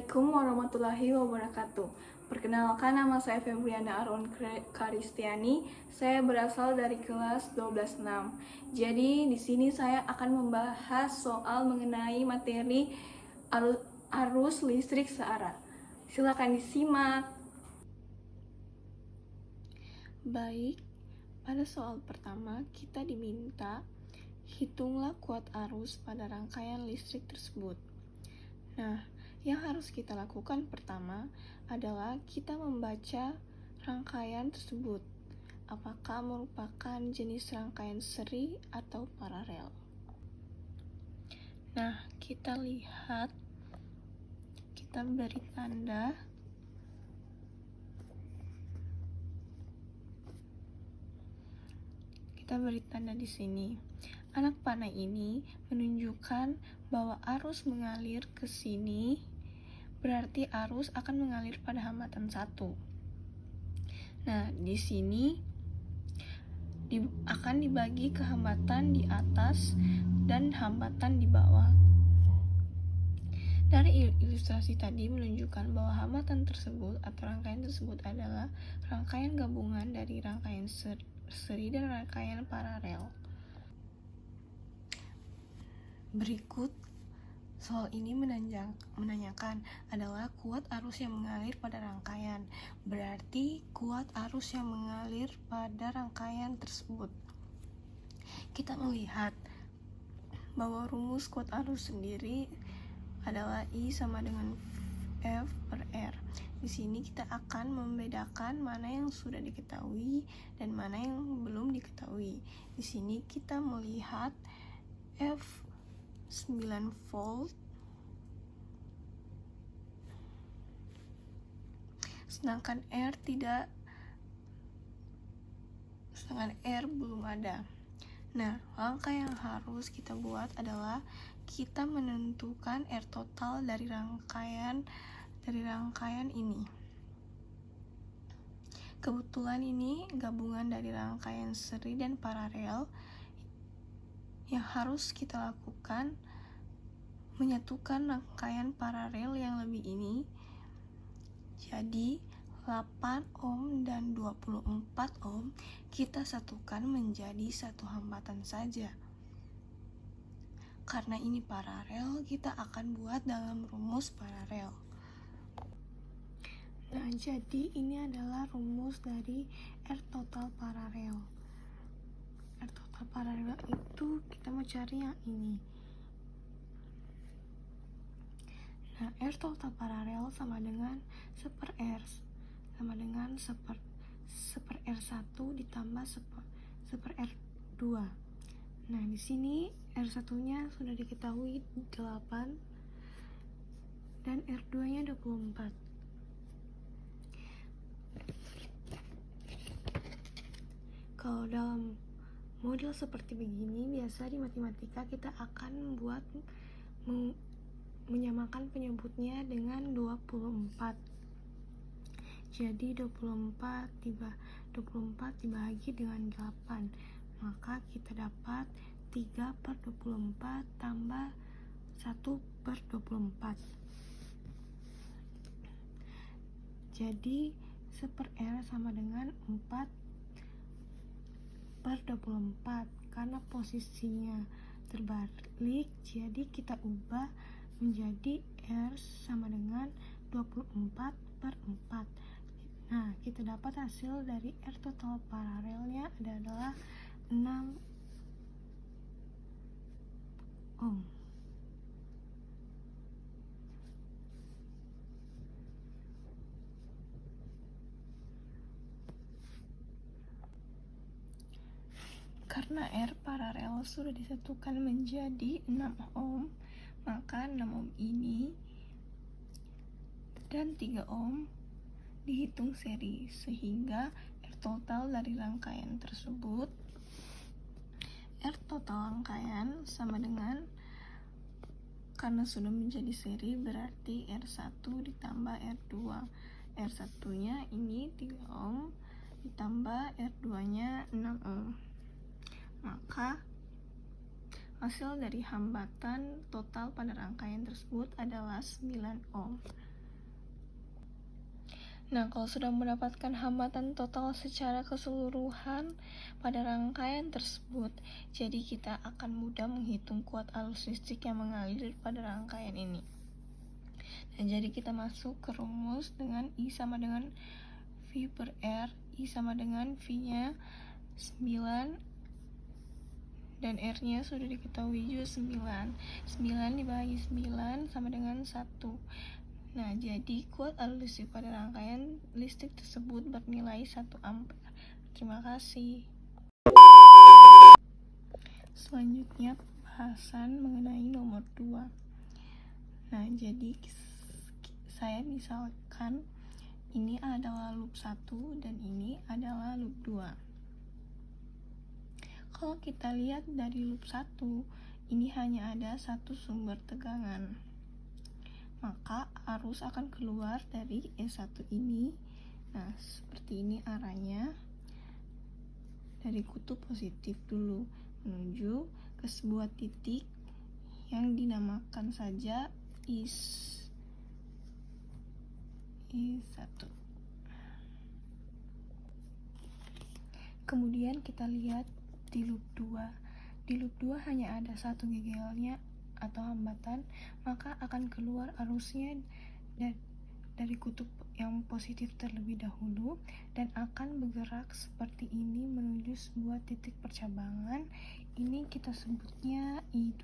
Assalamualaikum warahmatullahi wabarakatuh. Perkenalkan, nama saya Febriana Aron Karistiani. Saya berasal dari kelas 12-6. Jadi di sini saya akan membahas soal mengenai materi arus listrik searah. Silakan disimak. Baik, pada soal pertama kita diminta hitunglah kuat arus pada rangkaian listrik tersebut. Nah, yang harus kita lakukan pertama adalah kita membaca rangkaian tersebut. Apakah merupakan jenis rangkaian seri atau paralel? Nah, kita lihat, kita beri tanda. Kita beri tanda di sini. Anak panah ini menunjukkan bahwa arus mengalir ke sini, berarti arus akan mengalir pada hambatan 1. Nah, di sini akan dibagi ke hambatan di atas dan hambatan di bawah. Dari ilustrasi tadi menunjukkan bahwa hambatan tersebut atau rangkaian tersebut adalah rangkaian gabungan dari rangkaian seri dan rangkaian paralel. Berikut soal ini menanyakan adalah kuat arus yang mengalir pada rangkaian. Berarti kuat arus yang mengalir pada rangkaian tersebut. Kita melihat bahwa rumus kuat arus sendiri adalah I sama dengan F per R. Di sini kita akan membedakan mana yang sudah diketahui dan mana yang belum diketahui. Di sini kita melihat F 9 volt, sedangkan R belum ada. Nah, langkah yang harus kita buat adalah kita menentukan R total dari rangkaian ini. Kebetulan ini gabungan dari rangkaian seri dan paralel. Yang harus kita lakukan menyatukan rangkaian paralel yang lebih ini. Jadi 8 ohm dan 24 ohm kita satukan menjadi satu hambatan saja. Karena ini paralel, kita akan buat dalam rumus paralel. Nah, jadi ini adalah rumus dari R total paralel. R total paralel itu kita mau cari yang ini. Nah, R total paralel sama dengan 1 per R sama dengan 1 per R1 ditambah 1 per R2. Nah, di sini R1-nya sudah diketahui 8 dan R2-nya 24. Kalau dalam model seperti begini, biasa di matematika kita akan membuat menyamakan penyebutnya dengan 24. Jadi 24 dibagi dengan 8, maka kita dapat 3 per 24 tambah 1 per 24. Jadi 1 per R sama dengan 4 per 24. Karena posisinya terbalik, jadi kita ubah menjadi R sama dengan 24 per 4. Nah, kita dapat hasil dari R total paralelnya adalah 6 ohm. Karena R paralel sudah disatukan menjadi 6 ohm, maka 6 ohm ini dan 3 ohm dihitung seri, sehingga R total dari rangkaian tersebut, R total rangkaian sama dengan, karena sudah menjadi seri, berarti R1 ditambah R2. R1-nya ini 3 ohm ditambah R2-nya 6 ohm. Maka hasil dari hambatan total pada rangkaian tersebut adalah 9 ohm. Nah, kalau sudah mendapatkan hambatan total secara keseluruhan pada rangkaian tersebut, jadi kita akan mudah menghitung kuat arus listrik yang mengalir pada rangkaian ini. Nah, jadi kita masuk ke rumus dengan I sama dengan V per R. I sama dengan V-nya 9 dan R-nya sudah diketahui juga 9. 9 dibagi 9 sama dengan 1. Nah, jadi kuat arus listrik pada rangkaian listrik tersebut bernilai 1 ampere. Terima kasih. Selanjutnya pembahasan mengenai nomor 2. Nah, jadi saya misalkan ini adalah loop 1 dan ini adalah loop 2. Kalau kita lihat dari loop 1, ini hanya ada satu sumber tegangan. Maka arus akan keluar dari E1 ini. Nah, seperti ini arahnya. Dari kutub positif dulu menuju ke sebuah titik yang dinamakan saja I1. Kemudian kita lihat di loop 2. Di loop 2 hanya ada satu gegelnya atau hambatan, maka akan keluar arusnya dari kutub yang positif terlebih dahulu dan akan bergerak seperti ini menuju sebuah titik percabangan. Ini kita sebutnya I2.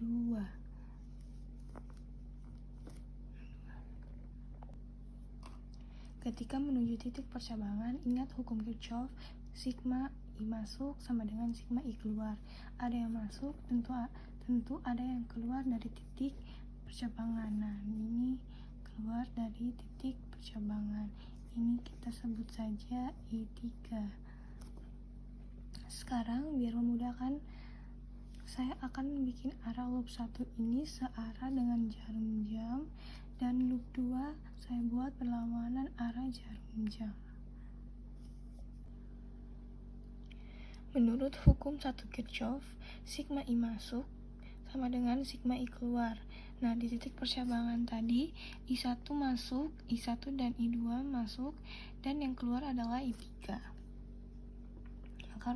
Ketika menuju titik percabangan, ingat hukum Kirchhoff, sigma I masuk sama dengan sigma I keluar. Ada yang masuk, tentu ada yang keluar dari titik percabangan. Nah, ini keluar dari titik percabangan. Ini kita sebut saja I3. Sekarang biar memudahkan, saya akan bikin arah loop 1 ini searah dengan jarum jam, dan loop 2 saya buat berlawanan arah jarum jam. Menurut hukum 1 Kirchhoff, sigma I masuk sama dengan sigma I keluar. Nah, di titik percabangan tadi, I1 masuk, I1 dan I2 masuk, dan yang keluar adalah I3. Maka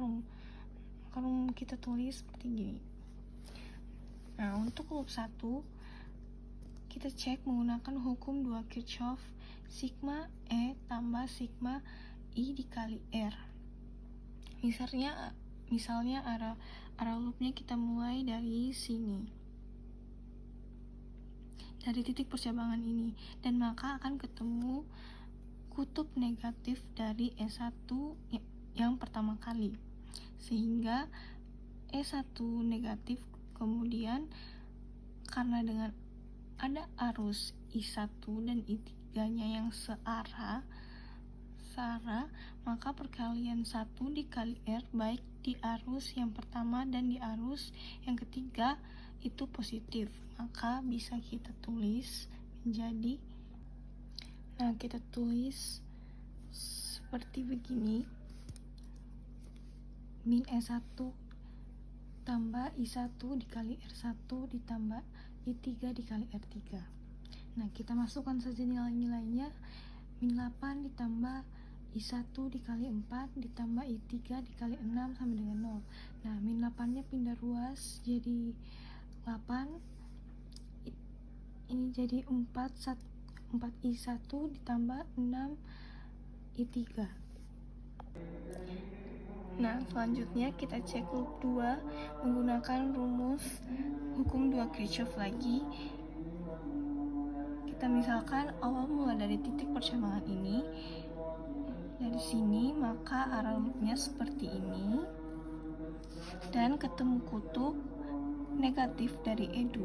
kita tulis seperti gini. Nah, untuk loop 1, kita cek menggunakan hukum 2 Kirchhoff, sigma E tambah sigma I dikali R. Misalnya arah loopnya kita mulai dari sini, dari titik percabangan ini, dan maka akan ketemu kutub negatif dari E1 yang pertama kali, sehingga E1 negatif. Kemudian karena dengan ada arus I1 dan I3 nya yang searah, maka perkalian 1 dikali R baik di arus yang pertama dan di arus yang ketiga itu positif. Maka bisa kita tulis menjadi, nah kita tulis seperti begini, min E1 tambah I1 dikali R1 ditambah I3 dikali R3. Nah, kita masukkan saja nilai-nilainya. Min 8 ditambah I1 dikali 4 ditambah I3 dikali 6 sama dengan 0. Nah, min 8 nya pindah ruas jadi 8. Ini jadi 4 I1 ditambah 6 I3. Nah, selanjutnya kita cek loop 2 menggunakan rumus hukum 2 Kirchhoff lagi. Kita misalkan awal mula dari titik percabangan ini, dari sini, maka arah loopnya seperti ini, dan ketemu kutub negatif dari E2.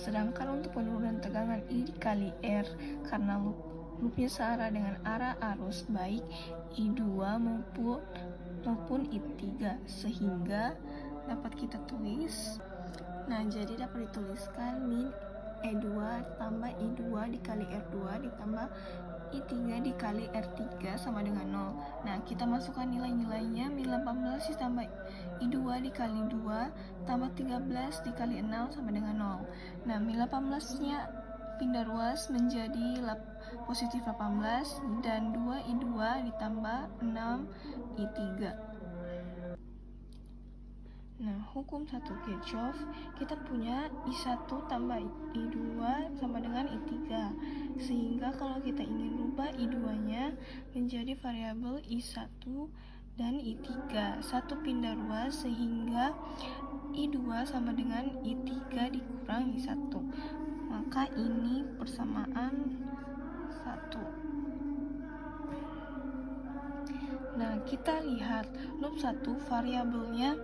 Sedangkan untuk penurunan tegangan I dikali R, karena loopnya searah dengan arah arus baik I2 maupun I3, sehingga dapat kita tulis. Nah, jadi dapat dituliskan min E2 tambah I2 dikali R2 ditambah I3 dikali R3 sama dengan 0. Nah, kita masukkan nilai-nilainya. Min 18 ditambah I2 dikali 2 tambah 13 dikali 6 sama dengan 0. Nah, min 18-nya pindah ruas menjadi positif 18 dan 2I2 ditambah 6I3. Nah, hukum 1 Kirchhoff, kita punya I1 tambah I2 sama dengan I3. Sehingga kalau kita ingin rubah I2-nya menjadi variabel I1 dan I3, satu pindah ruas sehingga I2 sama dengan I3 dikurang I1. Maka ini persamaan 1. Nah, kita lihat loop 1 variabelnya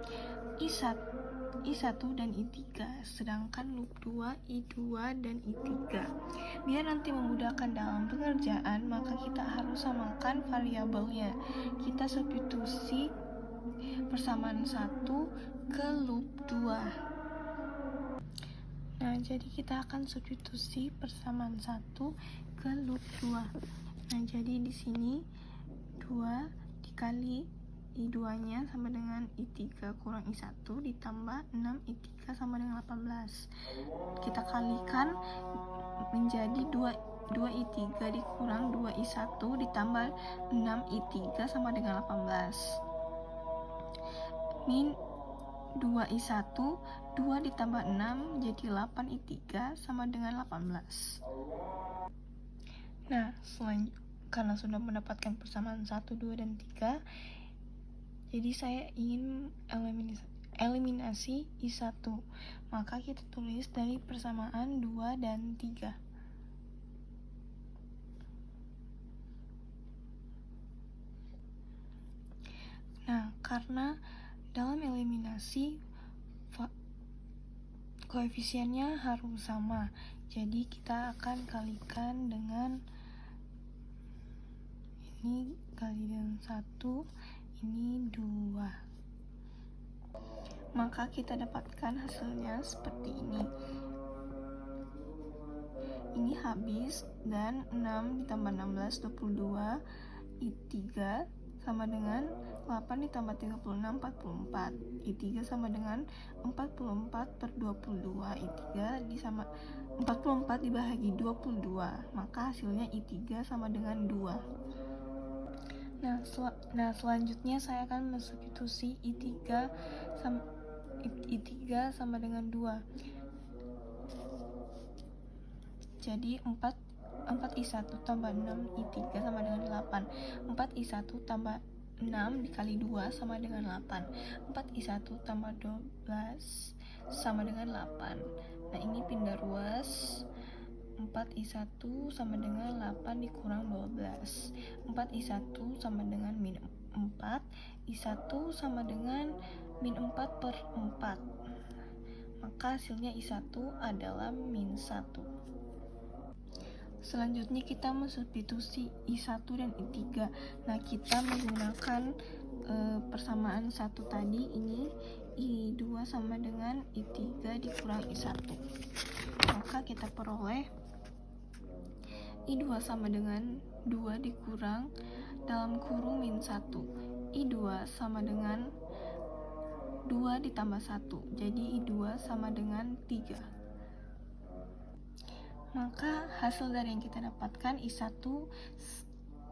I1 dan I3, sedangkan loop 2 I2 dan I3. Biar nanti memudahkan dalam pengerjaan, maka kita harus samakan variabelnya. Kita substitusi persamaan 1 ke loop 2. Nah, jadi kita akan substitusi persamaan 1 ke loop 2. Nah, jadi di sini 2 dikali I2-nya sama dengan I3 kurang I1 ditambah 6I3 sama dengan 18. Kita kalikan menjadi 2I3 dikurang 2I1 ditambah 6I3 sama dengan 18. Min 2I1, 2 ditambah 6 jadi 8I3 sama dengan 18. Nah, karena sudah mendapatkan persamaan 1, 2, dan 3, jadi saya ingin eliminasi I1. Maka kita tulis dari persamaan 2 dan 3. Nah, karena dalam eliminasi koefisiennya harus sama, jadi kita akan kalikan dengan ini kali dengan 1, ini 2. Maka kita dapatkan hasilnya seperti ini. Ini habis, dan 6 ditambah 16, 22. I3 sama dengan 8 ditambah 36, 44. I3 sama dengan 44 per 22. I3 sama 44 dibagi 22. Maka hasilnya I3 sama dengan 2. Nah, selanjutnya saya akan mensubstitusi I3 sama dengan 2. Jadi 4I1 tambah 6I3 sama dengan 8. 4I1 tambah 6 dikali 2 sama dengan 8. 4I1 tambah 12 sama dengan 8. Nah, ini pindah ruas. 4I1 sama dengan 8 dikurang 12. 4I1 sama dengan min 4. I1 sama dengan min 4 per 4. Maka hasilnya I1 adalah min 1. Selanjutnya kita mensubstitusi I1 dan I3. Nah, kita menggunakan persamaan 1 tadi, ini I2 sama dengan I3 dikurang I1. Maka kita peroleh I2 sama dengan 2 dikurang dalam kurung min 1. I2 sama dengan 2 ditambah 1. Jadi I2 sama dengan 3. Maka hasil dari yang kita dapatkan, I1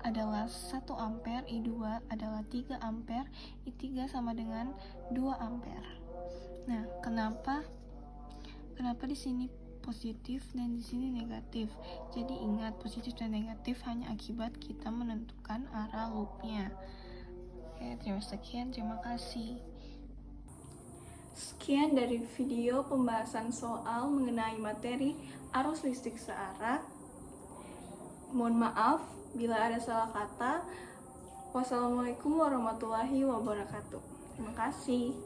adalah 1 ampere, I2 adalah 3 ampere, I3 sama dengan 2 ampere. Nah, kenapa di sini positif dan di sini negatif? Jadi ingat, positif dan negatif hanya akibat kita menentukan arah loopnya. Oke, terima kasih. Sekian dari video pembahasan soal mengenai materi arus listrik searah. Mohon maaf bila ada salah kata. Wassalamualaikum warahmatullahi wabarakatuh. Terima kasih.